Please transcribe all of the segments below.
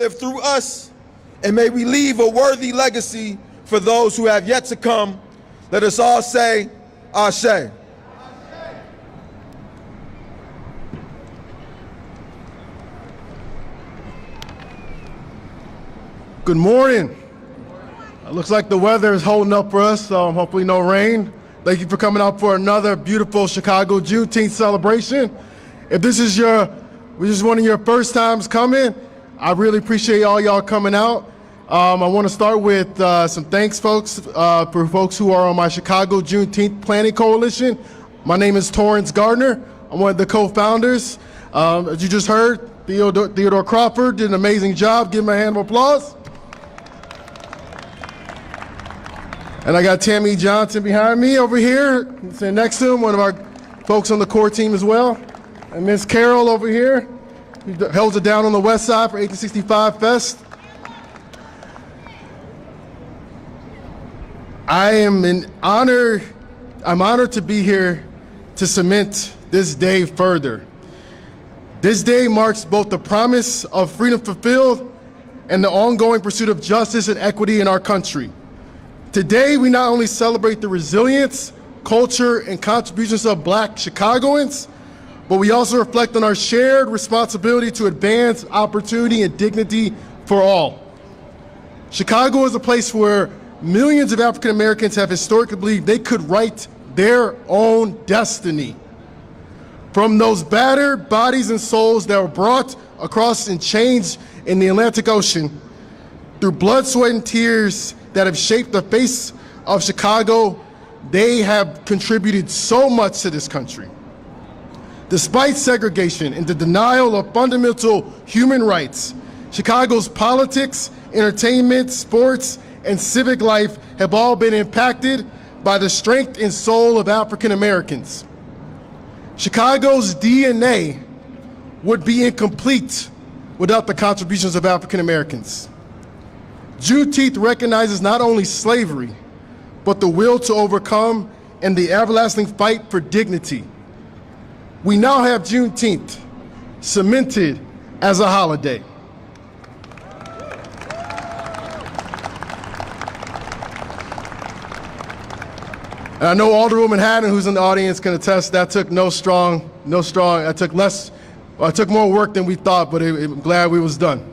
live through us, and may we leave a worthy legacy for those who have yet to come. Let us all say, Ashe. Good morning. It looks like the weather is holding up for us, so hopefully no rain. Thank you for coming out for another beautiful Chicago Juneteenth celebration. If this is one of your first times coming, I really appreciate all y'all coming out. I want to start with some thanks, folks, for folks who are on my Chicago Juneteenth Planning Coalition. My name is Torrance Gardner. I'm one of the co-founders. As you just heard, Theodore Crawford did an amazing job. Give him a hand of applause. And I got Tammy Johnson behind me over here, sitting next to him, one of our folks on the core team as well. And Miss Carol over here, who holds it down on the west side for 1865 Fest. I'm honored to be here to cement this day further. This day marks both the promise of freedom fulfilled and the ongoing pursuit of justice and equity in our country. Today, we not only celebrate the resilience, culture, and contributions of Black Chicagoans, but we also reflect on our shared responsibility to advance opportunity and dignity for all. Chicago is a place where millions of African Americans have historically believed they could write their own destiny. From those battered bodies and souls that were brought across and changed in the Atlantic Ocean, through blood, sweat, and tears that have shaped the face of Chicago, they have contributed so much to this country. Despite segregation and the denial of fundamental human rights, Chicago's politics, entertainment, sports, and civic life have all been impacted by the strength and soul of African Americans. Chicago's DNA would be incomplete without the contributions of African Americans. Juneteenth recognizes not only slavery, but the will to overcome and the everlasting fight for dignity. We now have Juneteenth cemented as a holiday. And I know Alderwoman Haddon, who's in the audience, can attest that took it took more work than we thought, but I'm glad we was done.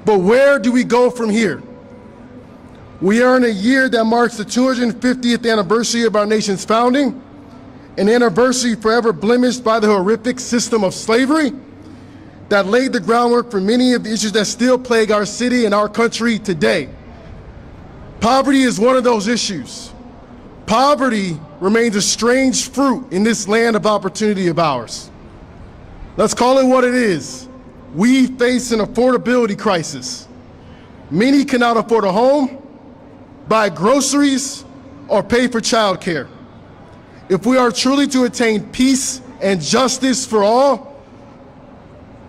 But where do we go from here? We are in a year that marks the 250th anniversary of our nation's founding, an anniversary forever blemished by the horrific system of slavery that laid the groundwork for many of the issues that still plague our city and our country today. Poverty is one of those issues. Poverty remains a strange fruit in this land of opportunity of ours. Let's call it what it is. We face an affordability crisis. Many cannot afford a home, buy groceries, or pay for childcare. If we are truly to attain peace and justice for all,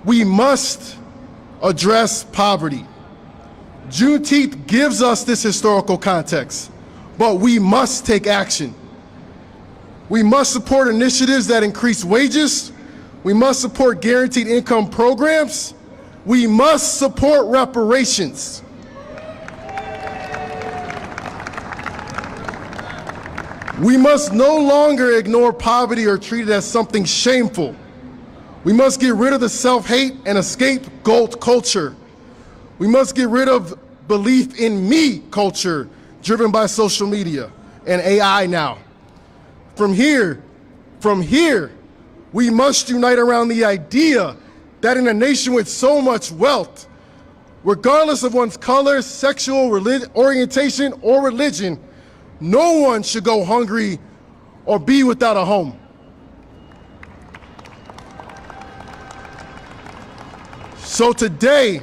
we must address poverty. Juneteenth gives us this historical context, but we must take action. We must support initiatives that increase wages. We must support guaranteed income programs. We must support reparations. We must no longer ignore poverty or treat it as something shameful. We must get rid of the self-hate and scapegoat culture. We must get rid of belief in me culture driven by social media and AI now. From here, we must unite around the idea that in a nation with so much wealth, regardless of one's color, sexual orientation, or religion, no one should go hungry or be without a home. So today,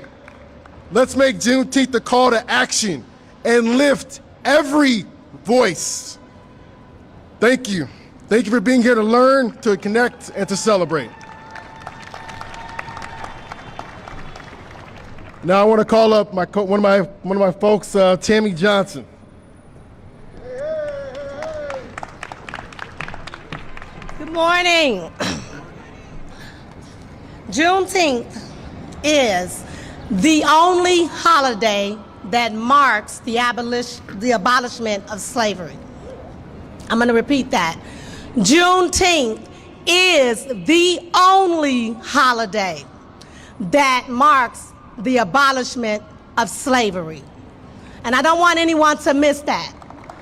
let's make Juneteenth a call to action and lift every voice. Thank you. Thank you for being here to learn, to connect, and to celebrate. Now I want to call up one of my folks, Tammy Johnson. Good morning. Juneteenth is the only holiday that marks the abolishment of slavery. I'm going to repeat that. Juneteenth is the only holiday that marks the abolishment of slavery. And I don't want anyone to miss that.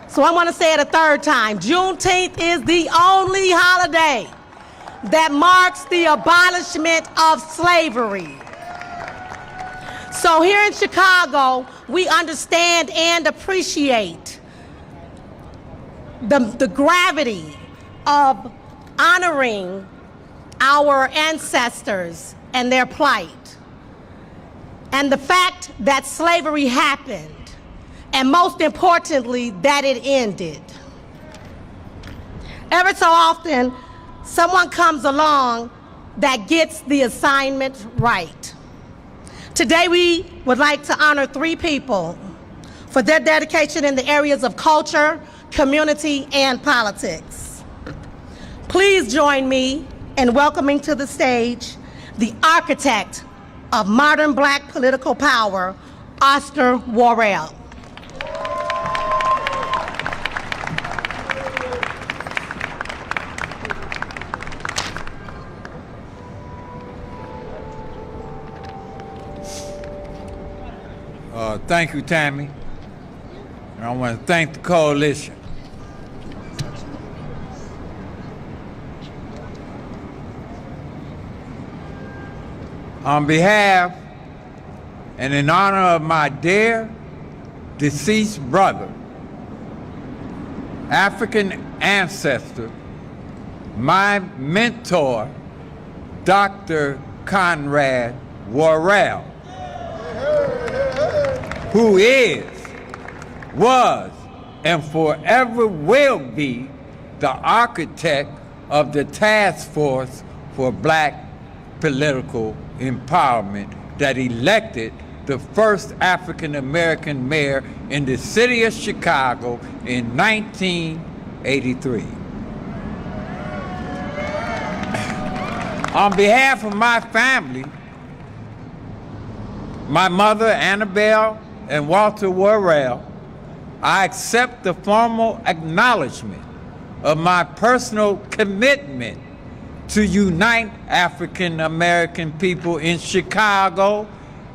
So I want to say it a third time. Juneteenth is the only holiday that marks the abolishment of slavery. So here in Chicago, we understand and appreciate the gravity of honoring our ancestors and their plight, and the fact that slavery happened, and most importantly, that it ended. Every so often, someone comes along that gets the assignment right. Today, we would like to honor 3 people for their dedication in the areas of culture, community, and politics. Please join me in welcoming to the stage the architect of modern Black political power, Oscar Worrell. Thank you, Tammy. And I want to thank the coalition. On behalf and in honor of my dear deceased brother, African ancestor, my mentor, Dr. Conrad Worrell, who is, was, and forever will be the architect of the task force for Black political empowerment that elected the first African-American mayor in the city of Chicago in 1983. On behalf of my family, my mother, Annabelle, and Walter Worrell, I accept the formal acknowledgement of my personal commitment to unite African American people in Chicago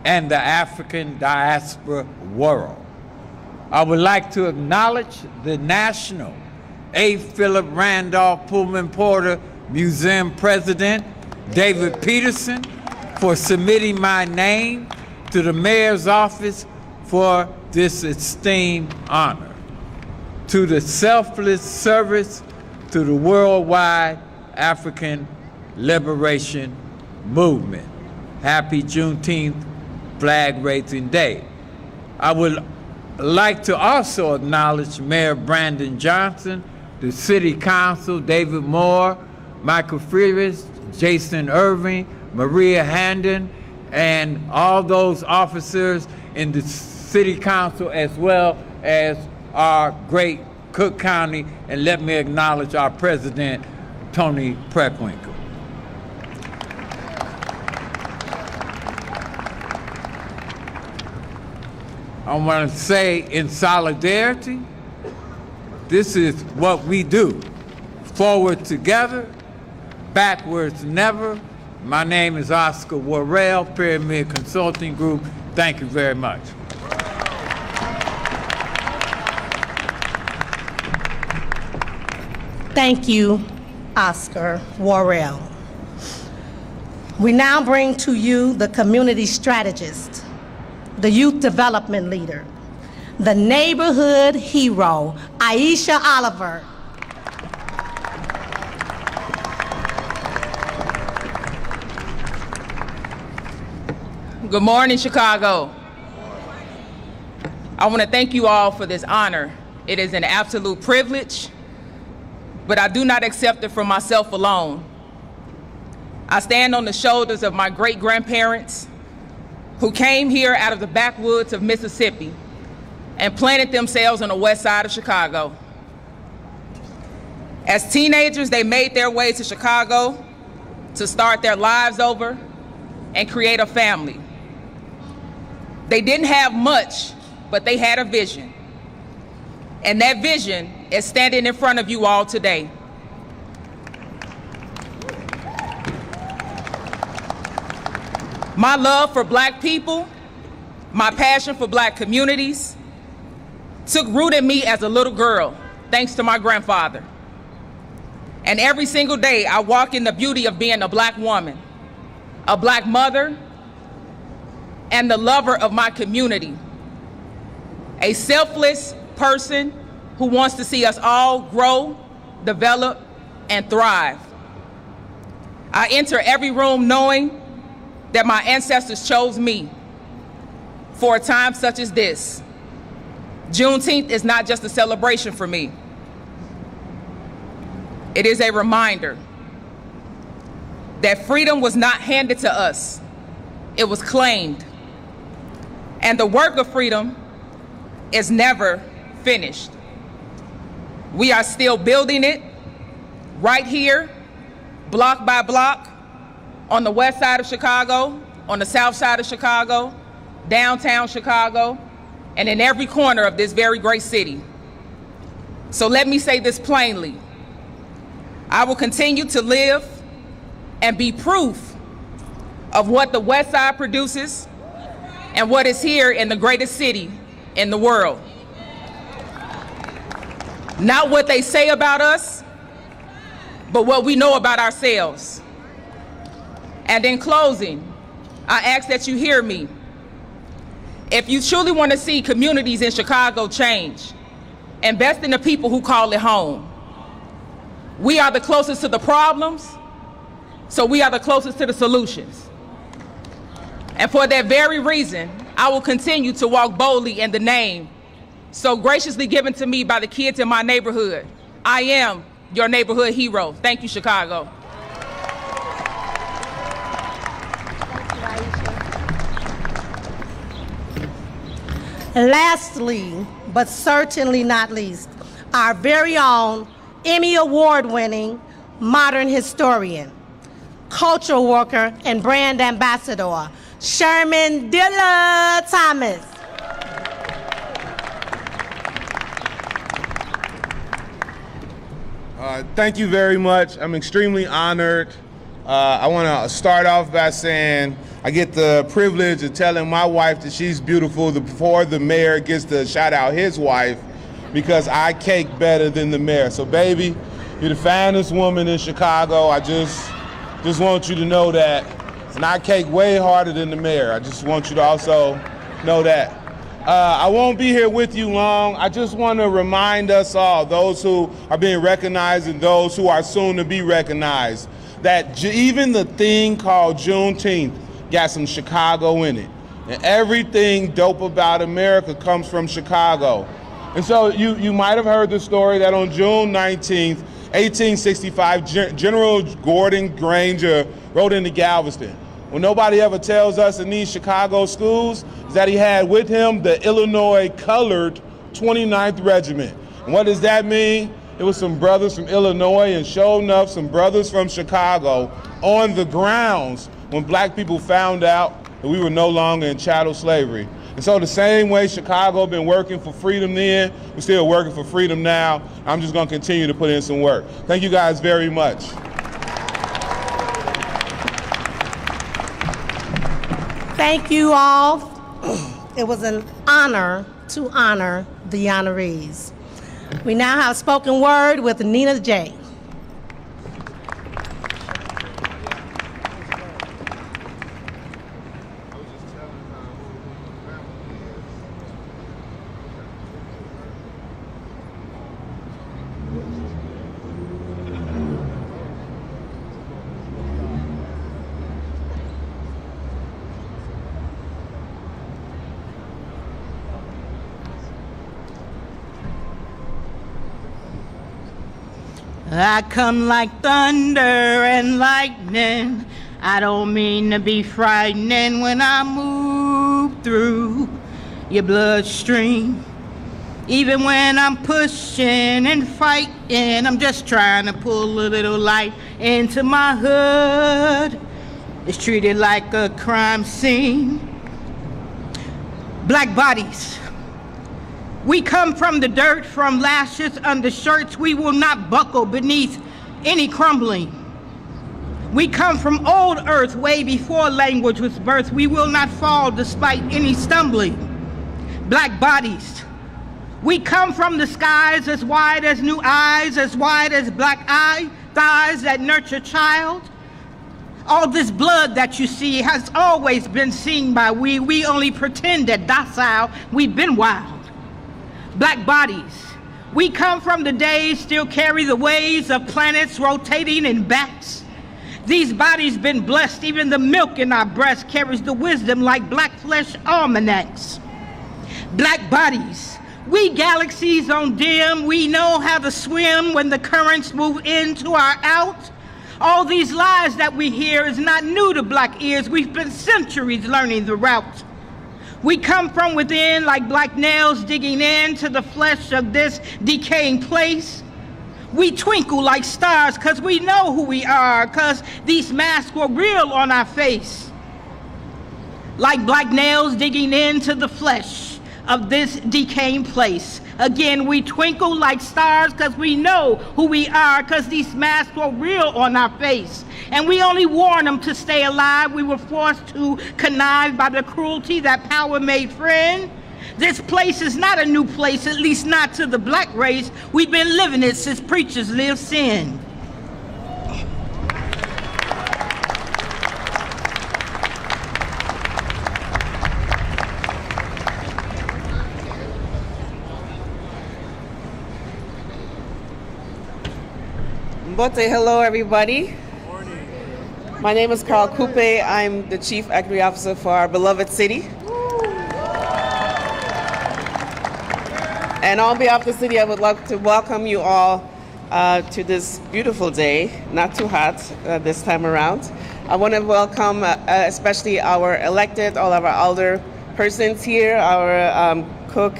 and the African diaspora world. I would like to acknowledge the National A. Philip Randolph Pullman Porter Museum President, David Peterson, for submitting my name to the mayor's office for this esteemed honor. To the selfless service to the worldwide African Liberation Movement. Happy Juneteenth Flag Raising Day. I would like to also acknowledge Mayor Brandon Johnson, the City Council, David Moore, Michael Freeris, Jason Irving, Maria Handon, and all those officers in the City Council, as well as our great Cook County, and let me acknowledge our President, Tony Preckwinkle. I want to say in solidarity, this is what we do. Forward together, backwards never. My name is Oscar Worrell, Pyramid Consulting Group. Thank you very much. Thank you, Oscar Worrell. We now bring to you the community strategist, the youth development leader, the neighborhood hero, Aisha Oliver. Good morning, Chicago. I want to thank you all for this honor. It is an absolute privilege, but I do not accept it for myself alone. I stand on the shoulders of my great-grandparents who came here out of the backwoods of Mississippi and planted themselves on the west side of Chicago. As teenagers, they made their way to Chicago to start their lives over and create a family. They didn't have much, but they had a vision. And that vision is standing in front of you all today. My love for Black people, my passion for Black communities, took root in me as a little girl, thanks to my grandfather. And every single day, I walk in the beauty of being a Black woman, a Black mother, and the lover of my community. A selfless person who wants to see us all grow, develop, and thrive. I enter every room knowing that my ancestors chose me for a time such as this. Juneteenth is not just a celebration for me. It is a reminder that freedom was not handed to us, it was claimed. And the work of freedom is never finished. We are still building it right here, block by block, on the west side of Chicago, on the south side of Chicago, downtown Chicago, and in every corner of this very great city. So let me say this plainly. I will continue to live and be proof of what the West Side produces and what is here in the greatest city in the world. Not what they say about us, but what we know about ourselves. And in closing, I ask that you hear me. If you truly want to see communities in Chicago change, invest in the people who call it home. We are the closest to the problems, so we are the closest to the solutions. And for that very reason, I will continue to walk boldly in the name so graciously given to me by the kids in my neighborhood. I am your neighborhood hero. Thank you, Chicago. Lastly, but certainly not least, our very own Emmy Award-winning modern historian, cultural worker, and brand ambassador, Sherman Dilla Thomas. Thank you very much. I'm extremely honored. I want to start off by saying I get the privilege of telling my wife that she's beautiful before the mayor gets to shout out his wife, because I cake better than the mayor. So baby, you're the finest woman in Chicago. I just want you to know that. And I cake way harder than the mayor. I just want you to also know that. I won't be here with you long. I just want to remind us all, those who are being recognized and those who are soon to be recognized, that even the thing called Juneteenth got some Chicago in it. And everything dope about America comes from Chicago. And so you might have heard the story that on June 19th, 1865, General Gordon Granger rode into Galveston. What nobody ever tells us in these Chicago schools is that he had with him the Illinois Colored 29th Regiment. And what does that mean? It was some brothers from Illinois, and sure enough, some brothers from Chicago on the grounds when black people found out that we were no longer in chattel slavery. And so the same way Chicago been working for freedom then, we're still working for freedom now. I'm just gonna continue to put in some work. Thank you guys very much. Thank you all. It was an honor to honor the honorees. We now have spoken word with Nina J. I come like thunder and lightning. I don't mean to be frightening when I move through your bloodstream. Even when I'm pushing and fighting, I'm just trying to pull a little light into my hood. It's treated like a crime scene. Black bodies. We come from the dirt, from lashes under shirts. We will not buckle beneath any crumbling. We come from old earth, way before language was birthed. We will not fall despite any stumbling. Black bodies. We come from the skies as wide as new eyes, as wide as black thighs that nurture child. All this blood that you see has always been seen by we. We only pretend that docile. We've been wild. Black bodies. We come from the days, still carry the waves of planets rotating in bats. These bodies been blessed. Even the milk in our breast carries the wisdom like black flesh almanacs. Black bodies. We galaxies on dim, we know how to swim when the currents move into our out. All these lies that we hear is not new to black ears. We've been centuries learning the route. We come from within like black nails digging into the flesh of this decaying place. We twinkle like stars because we know who we are, because these masks were real on our face. Like black nails digging into the flesh of this decaying place. Again, we twinkle like stars because we know who we are, because these masks were real on our face. And we only warn them to stay alive. We were forced to connive by the cruelty that power made friend. This place is not a new place, at least not to the black race. We've been living it since preachers lived sin. Mbote, hello everybody. Morning. My name is Carl Coupe. I'm the Chief Equity Officer for our beloved city. And on behalf of the city, I would like to welcome you all to this beautiful day, not too hot this time around. I want to welcome especially our elected, all of our elder persons here, our Cook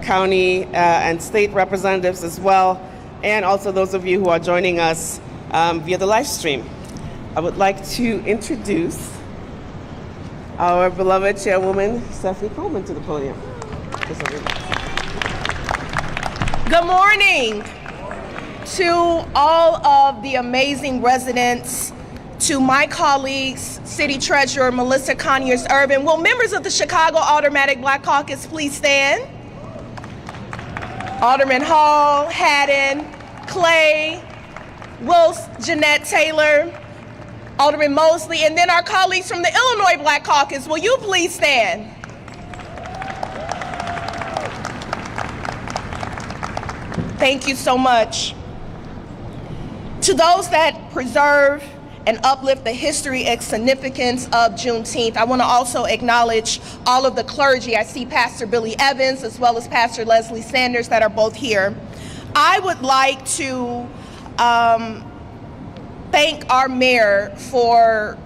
County and state representatives as well, and also those of you who are joining us via the live stream. I would like to introduce our beloved Chairwoman, Stephanie Coleman, to the podium. Good morning to all of the amazing residents, to my colleagues, City Treasurer Melissa Conyers-Irvin. Will members of the Chicago Automatic Black Caucus please stand? Alderman Hall, Haddon, Clay, Wills, Jeanette Taylor, Alderman Mosley, and then our colleagues from the Illinois Black Caucus. Will you please stand? Thank you so much. To those that preserve and uplift the history and significance of Juneteenth, I want to also acknowledge all of the clergy. I see Pastor Billy Evans as well as Pastor Leslie Sanders that are both here. I would like to thank our mayor for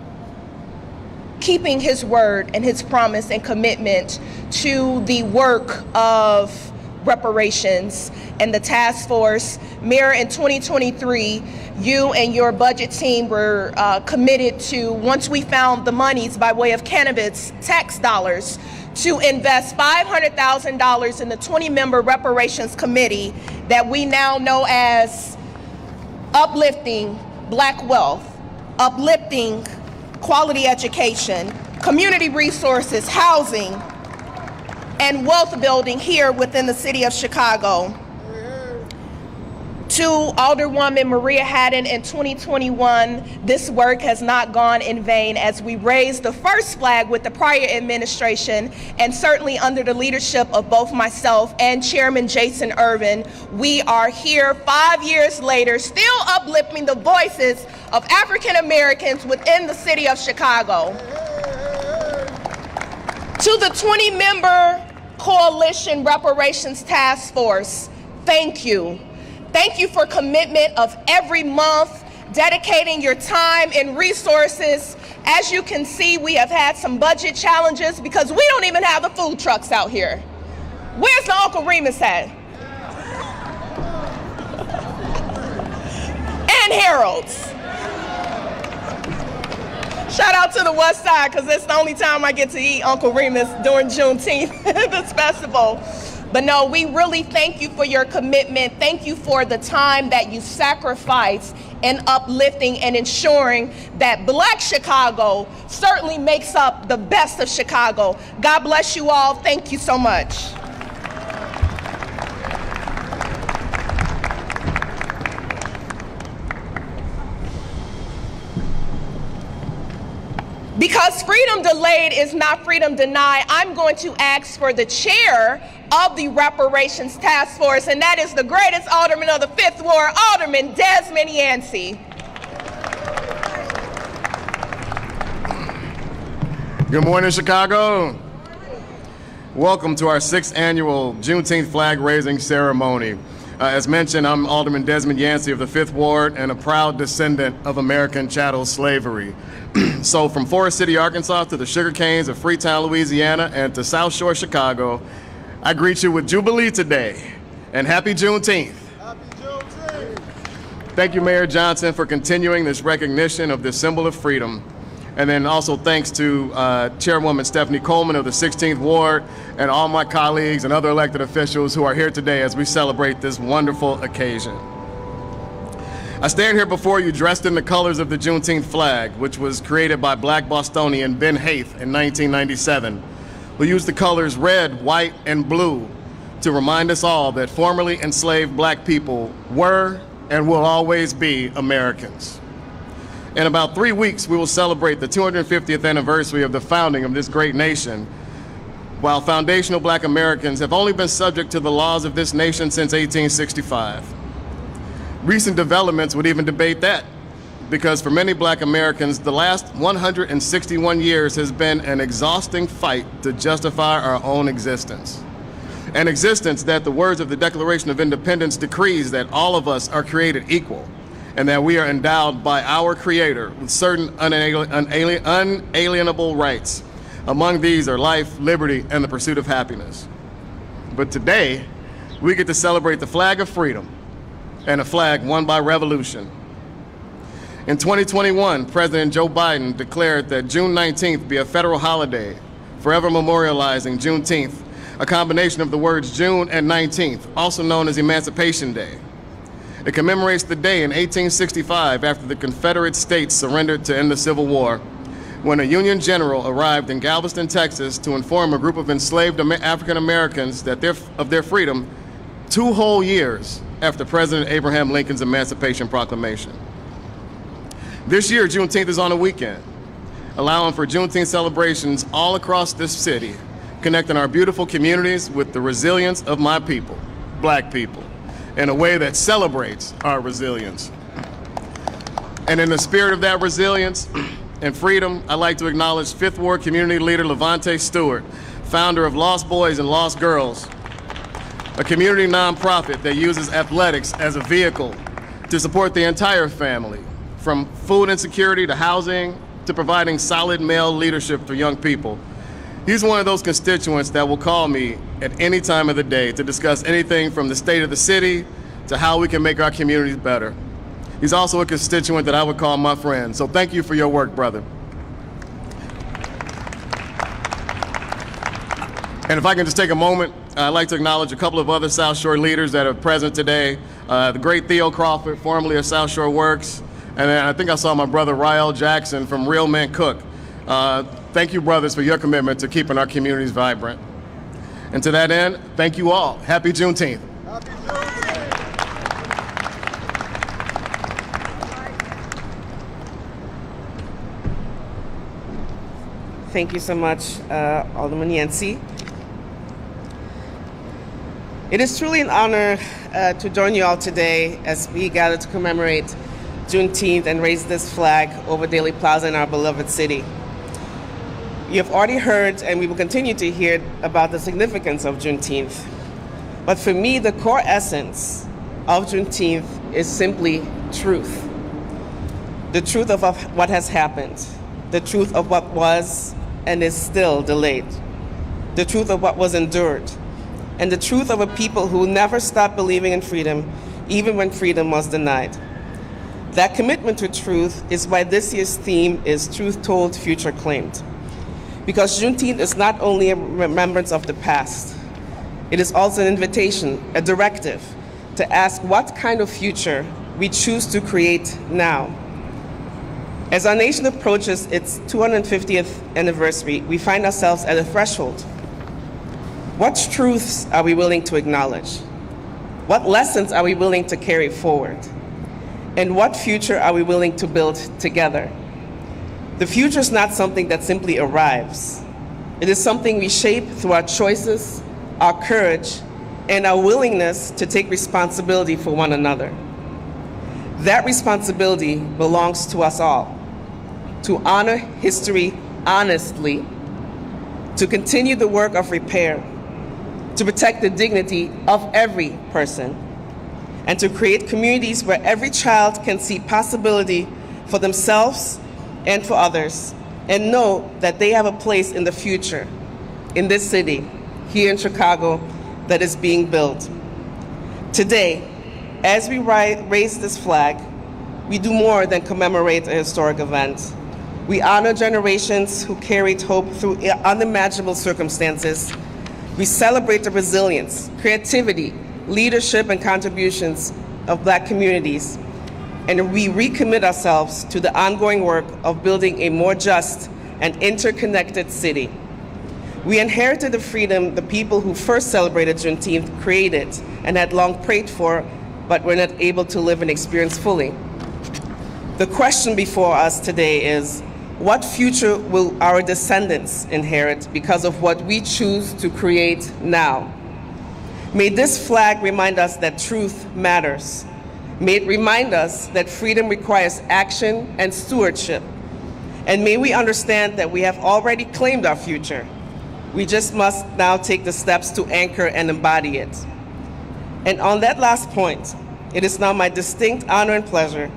keeping his word and his promise and commitment to the work of reparations and the task force. Mayor, in 2023, you and your budget team were committed to, once we found the monies by way of cannabis tax dollars, to invest $500,000 in the 20-member reparations committee that we now know as uplifting Black wealth, uplifting quality education, community resources, housing, and wealth building here within the city of Chicago. To Alderwoman Maria Haddon, in 2021, this work has not gone in vain as we raised the first flag with the prior administration, and certainly under the leadership of both myself and Chairman Jason Irvin, we are here 5 years later, still uplifting the voices of African Americans within the city of Chicago. To the 20-member Coalition Reparations Task Force, thank you. Thank you for commitment of every month, dedicating your time and resources. As you can see, we have had some budget challenges because we don't even have the food trucks out here. Where's the Uncle Remus at? And Harold's. Shout out to the West Side, because it's the only time I get to eat Uncle Remus during Juneteenth, this festival. But no, we really thank you for your commitment. Thank you for the time that you sacrifice in uplifting and ensuring that Black Chicago certainly makes up the best of Chicago. God bless you all. Thank you so much. Because freedom delayed is not freedom denied, I'm going to ask for the chair of the Reparations Task Force, and that is the greatest alderman of the 5th Ward, Alderman Desmond Yancey. Good morning, Chicago. Welcome to our 6th annual Juneteenth flag raising ceremony. As mentioned, I'm Alderman Desmond Yancey of the 5th Ward and a proud descendant of American chattel slavery. So from Forest City, Arkansas to the Sugar Canes of Freetown, Louisiana, and to South Shore, Chicago, I greet you with Jubilee today and happy Juneteenth. Happy Juneteenth. Thank you, Mayor Johnson, for continuing this recognition of this symbol of freedom. And then also thanks to Chairwoman Stephanie Coleman of the 16th Ward and all my colleagues and other elected officials who are here today as we celebrate this wonderful occasion. I stand here before you dressed in the colors of the Juneteenth flag, which was created by Black Bostonian Ben Haith in 1997, who used the colors red, white, and blue to remind us all that formerly enslaved Black people were and will always be Americans. In about 3 weeks, we will celebrate the 250th anniversary of the founding of this great nation. While foundational Black Americans have only been subject to the laws of this nation since 1865. Recent developments would even debate that, because for many Black Americans, the last 161 years has been an exhausting fight to justify our own existence. An existence that the words of the Declaration of Independence decrees that all of us are created equal, and that we are endowed by our Creator with certain unalienable rights. Among these are life, liberty, and the pursuit of happiness. But today, we get to celebrate the flag of freedom, and a flag won by revolution. In 2021, President Joe Biden declared that June 19th be a federal holiday, forever memorializing Juneteenth, a combination of the words June and 19th, also known as Emancipation Day. It commemorates the day in 1865 after the Confederate States surrendered to end the Civil War, when a Union general arrived in Galveston, Texas to inform a group of enslaved African Americans that of their freedom 2 whole years after President Abraham Lincoln's Emancipation Proclamation. This year, Juneteenth is on a weekend, allowing for Juneteenth celebrations all across this city, connecting our beautiful communities with the resilience of my people, Black people, in a way that celebrates our resilience. And in the spirit of that resilience and freedom, I'd like to acknowledge 5th Ward Community Leader Levante Stewart, founder of Lost Boys and Lost Girls, a community nonprofit that uses athletics as a vehicle to support the entire family, from food insecurity to housing to providing solid male leadership for young people. He's one of those constituents that will call me at any time of the day to discuss anything from the state of the city to how we can make our communities better. He's also a constituent that I would call my friend. So thank you for your work, brother. And if I can just take a moment, I'd like to acknowledge a couple of other South Shore leaders that are present today. The great Theo Crawford, formerly of South Shore Works, and then I think I saw my brother Rael Jackson from Real Men Cook. Thank you, brothers, for your commitment to keeping our communities vibrant. And to that end, thank you all. Happy Juneteenth. Happy Juneteenth. Thank you so much, Alderman Yancey. It is truly an honor to join you all today as we gather to commemorate Juneteenth and raise this flag over Daley Plaza in our beloved city. You have already heard, and we will continue to hear, about the significance of Juneteenth. But for me, the core essence of Juneteenth is simply truth. The truth of what has happened, the truth of what was and is still delayed, the truth of what was endured, and the truth of a people who never stopped believing in freedom, even when freedom was denied. That commitment to truth is why this year's theme is Truth Told, Future Claimed. Because Juneteenth is not only a remembrance of the past, it is also an invitation, a directive, to ask what kind of future we choose to create now. As our nation approaches its 250th anniversary, we find ourselves at a threshold. What truths are we willing to acknowledge? What lessons are we willing to carry forward? And what future are we willing to build together? The future is not something that simply arrives. It is something we shape through our choices, our courage, and our willingness to take responsibility for one another. That responsibility belongs to us all. To honor history honestly, to continue the work of repair, to protect the dignity of every person, and to create communities where every child can see possibility for themselves and for others, and know that they have a place in the future, in this city, here in Chicago, that is being built. Today, as we raise this flag, we do more than commemorate a historic event. We honor generations who carried hope through unimaginable circumstances. We celebrate the resilience, creativity, leadership, and contributions of Black communities. And we recommit ourselves to the ongoing work of building a more just and interconnected city. We inherited the freedom the people who first celebrated Juneteenth created and had long prayed for, but were not able to live and experience fully. The question before us today is, what future will our descendants inherit because of what we choose to create now? May this flag remind us that truth matters. May it remind us that freedom requires action and stewardship. And may we understand that we have already claimed our future. We just must now take the steps to anchor and embody it. And on that last point, it is now my distinct honor and pleasure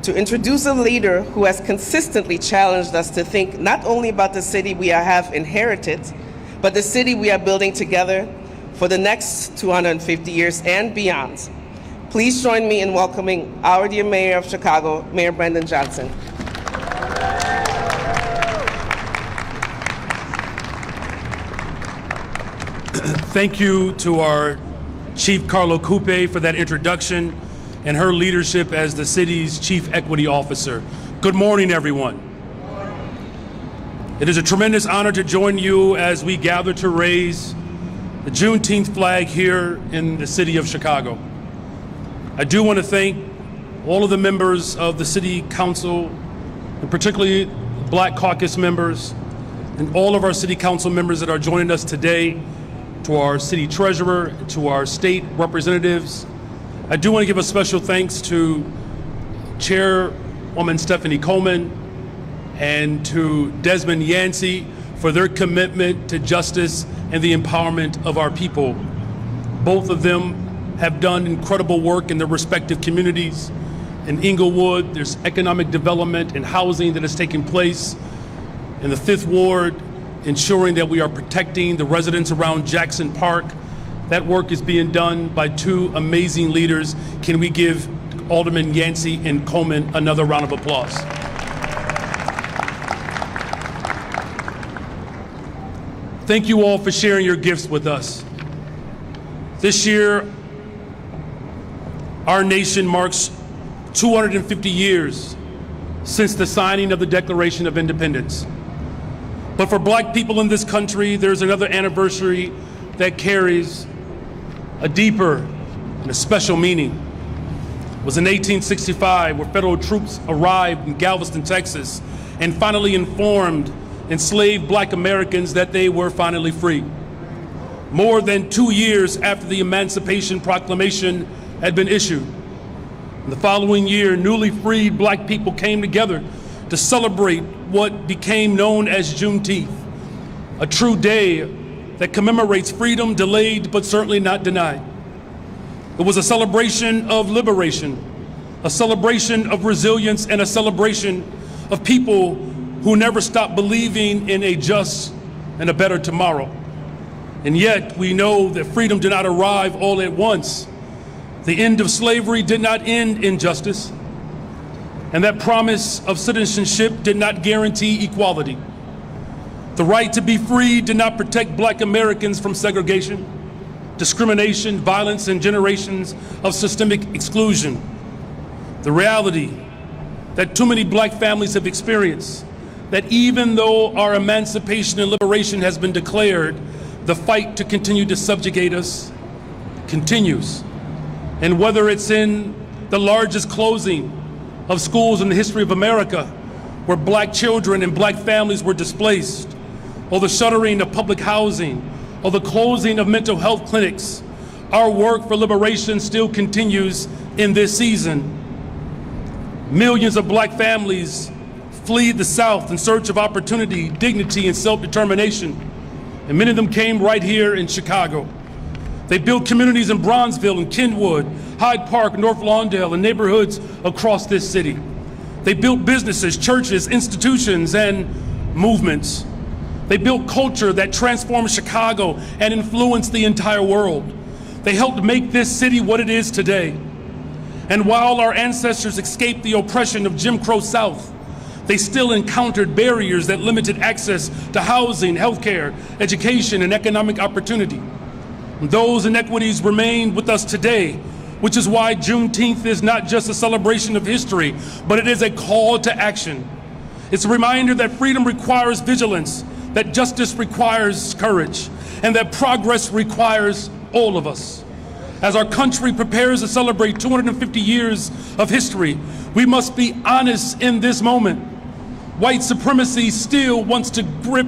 to introduce a leader who has consistently challenged us to think not only about the city we have inherited, but the city we are building together for the next 250 years and beyond. Please join me in welcoming our dear Mayor of Chicago, Mayor Brandon Johnson. Thank you to our Chief Carlo Coupe for that introduction and her leadership as the city's Chief Equity Officer. Good morning, everyone. It is a tremendous honor to join you as we gather to raise the Juneteenth flag here in the city of Chicago. I do want to thank all of the members of the City Council, and particularly Black Caucus members, and all of our City Council members that are joining us today, to our City Treasurer, to our state representatives. I do want to give a special thanks to Chairwoman Stephanie Coleman and to Desmond Yancey for their commitment to justice and the empowerment of our people. Both of them have done incredible work in their respective communities. In Inglewood, there's economic development and housing that is taking place. In the 5th Ward, ensuring that we are protecting the residents around Jackson Park. That work is being done by two amazing leaders. Can we give Alderman Yancey and Coleman another round of applause? Thank you all for sharing your gifts with us. This year, our nation marks 250 years since the signing of the Declaration of Independence. But for Black people in this country, there's another anniversary that carries a deeper and a special meaning. It was in 1865 where federal troops arrived in Galveston, Texas, and finally informed enslaved Black Americans that they were finally free. More than 2 years after the Emancipation Proclamation had been issued. In the following year, newly freed Black people came together to celebrate what became known as Juneteenth, a true day that commemorates freedom delayed but certainly not denied. It was a celebration of liberation, a celebration of resilience, and a celebration of people who never stopped believing in a just and a better tomorrow. And yet we know that freedom did not arrive all at once. The end of slavery did not end injustice. And that promise of citizenship did not guarantee equality. The right to be free did not protect Black Americans from segregation, discrimination, violence, and generations of systemic exclusion. The reality that too many Black families have experienced, that even though our emancipation and liberation has been declared, the fight to continue to subjugate us continues. And whether it's in the largest closing of schools in the history of America, where Black children and Black families were displaced, or the shuttering of public housing, or the closing of mental health clinics, our work for liberation still continues in this season. Millions of Black families flee the South in search of opportunity, dignity, and self-determination. And many of them came right here in Chicago. They built communities in Bronzeville and Kenwood, Hyde Park, North Lawndale, and neighborhoods across this city. They built businesses, churches, institutions, and movements. They built culture that transformed Chicago and influenced the entire world. They helped make this city what it is today. And while our ancestors escaped the oppression of Jim Crow South, they still encountered barriers that limited access to housing, healthcare, education, and economic opportunity. And those inequities remain with us today, which is why Juneteenth is not just a celebration of history, but it is a call to action. It's a reminder that freedom requires vigilance, that justice requires courage, and that progress requires all of us. As our country prepares to celebrate 250 years of history, we must be honest in this moment. White supremacy still wants to grip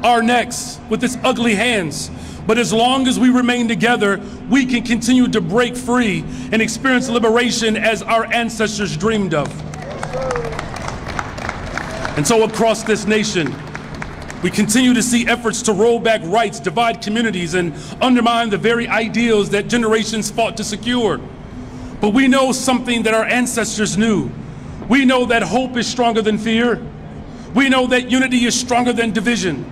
our necks with its ugly hands. But as long as we remain together, we can continue to break free and experience liberation as our ancestors dreamed of. And so across this nation, we continue to see efforts to roll back rights, divide communities, and undermine the very ideals that generations fought to secure. But we know something that our ancestors knew. We know that hope is stronger than fear. We know that unity is stronger than division.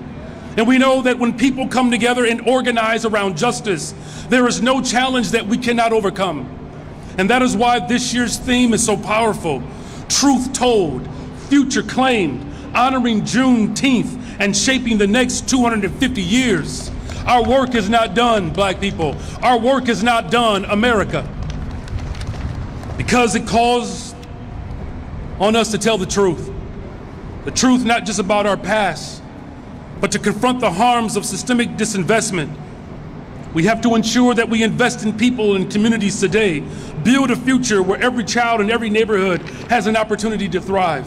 And we know that when people come together and organize around justice, there is no challenge that we cannot overcome. And that is why this year's theme is so powerful. Truth told, future claimed, honoring Juneteenth and shaping the next 250 years. Our work is not done, Black people. Our work is not done, America. Because it calls on us to tell the truth. The truth not just about our past, but to confront the harms of systemic disinvestment. We have to ensure that we invest in people and communities today, build a future where every child in every neighborhood has an opportunity to thrive.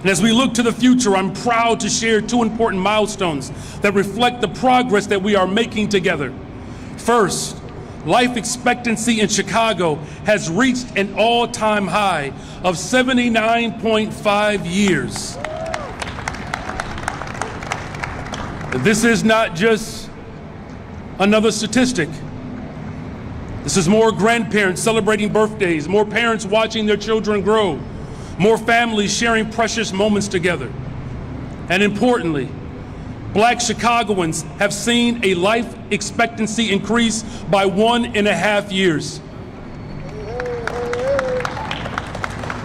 And as we look to the future, I'm proud to share two important milestones that reflect the progress that we are making together. First, life expectancy in Chicago has reached an all-time high of 79.5 years. This is not just another statistic. This is more grandparents celebrating birthdays, more parents watching their children grow, more families sharing precious moments together. And importantly, Black Chicagoans have seen a life expectancy increase by 1.5 years.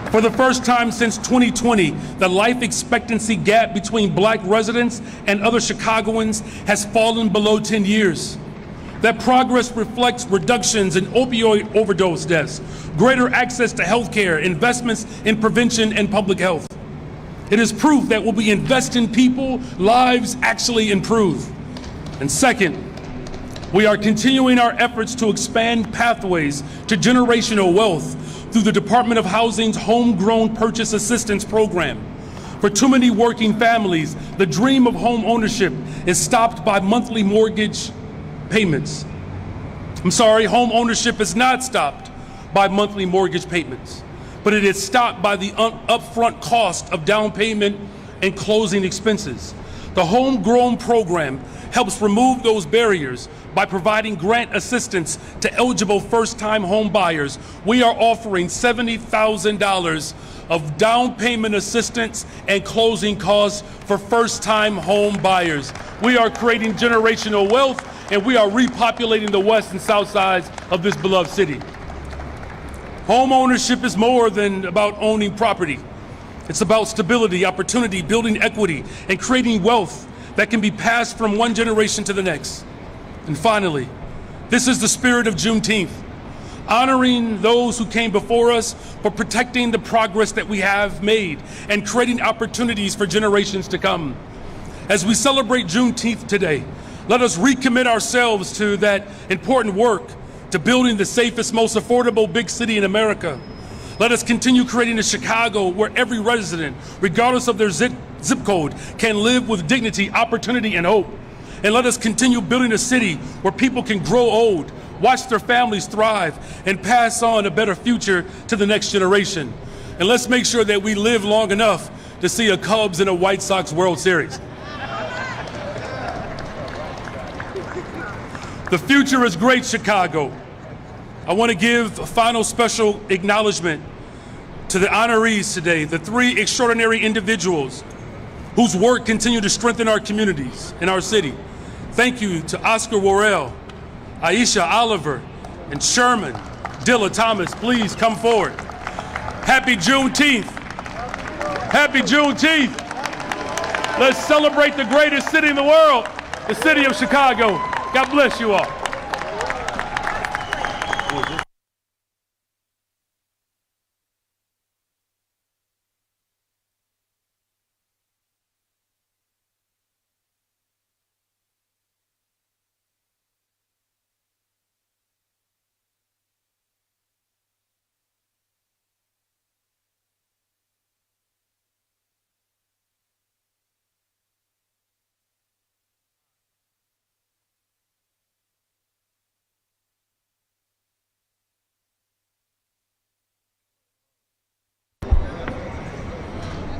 For the first time since 2020, the life expectancy gap between Black residents and other Chicagoans has fallen below 10 years. That progress reflects reductions in opioid overdose deaths, greater access to health care, investments in prevention and public health. It is proof that when we invest in people, lives actually improve. And second, we are continuing our efforts to expand pathways to generational wealth through the Department of Housing's Homegrown Purchase Assistance Program. For too many working families, the dream of home ownership is stopped by monthly mortgage payments. Home ownership is not stopped by monthly mortgage payments, but it is stopped by the upfront cost of down payment and closing expenses. The Homegrown program helps remove those barriers by providing grant assistance to eligible first-time home buyers. We are offering $70,000 of down payment assistance and closing costs for first-time home buyers. We are creating generational wealth, and we are repopulating the west and south sides of this beloved city. Home ownership is more than about owning property. It's about stability, opportunity, building equity, and creating wealth that can be passed from one generation to the next. And finally, this is the spirit of Juneteenth, honoring those who came before us, but protecting the progress that we have made and creating opportunities for generations to come. As we celebrate Juneteenth today, let us recommit ourselves to that important work, to building the safest, most affordable big city in America. Let us continue creating a Chicago where every resident, regardless of their zip code, can live with dignity, opportunity, and hope. And let us continue building a city where people can grow old, watch their families thrive, and pass on a better future to the next generation. And let's make sure that we live long enough to see a Cubs and a White Sox World Series. The future is great, Chicago. I want to give a final special acknowledgement to the honorees today, the three extraordinary individuals whose work continue to strengthen our communities and our city. Thank you to Oscar Worrell, Aisha Oliver, and Sherman Dilla Thomas. Please come forward. Happy Juneteenth. Happy Juneteenth. Let's celebrate the greatest city in the world, the city of Chicago. God bless you all.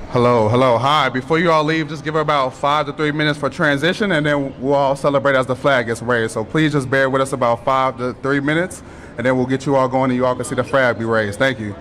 Hello, hi. Before you all leave, just give her about 5 to 3 minutes for transition, and then we'll all celebrate as the flag gets raised. So please just bear with us about 5 to 3 minutes, and then we'll get you all going and you all can see the flag be raised. Thank you.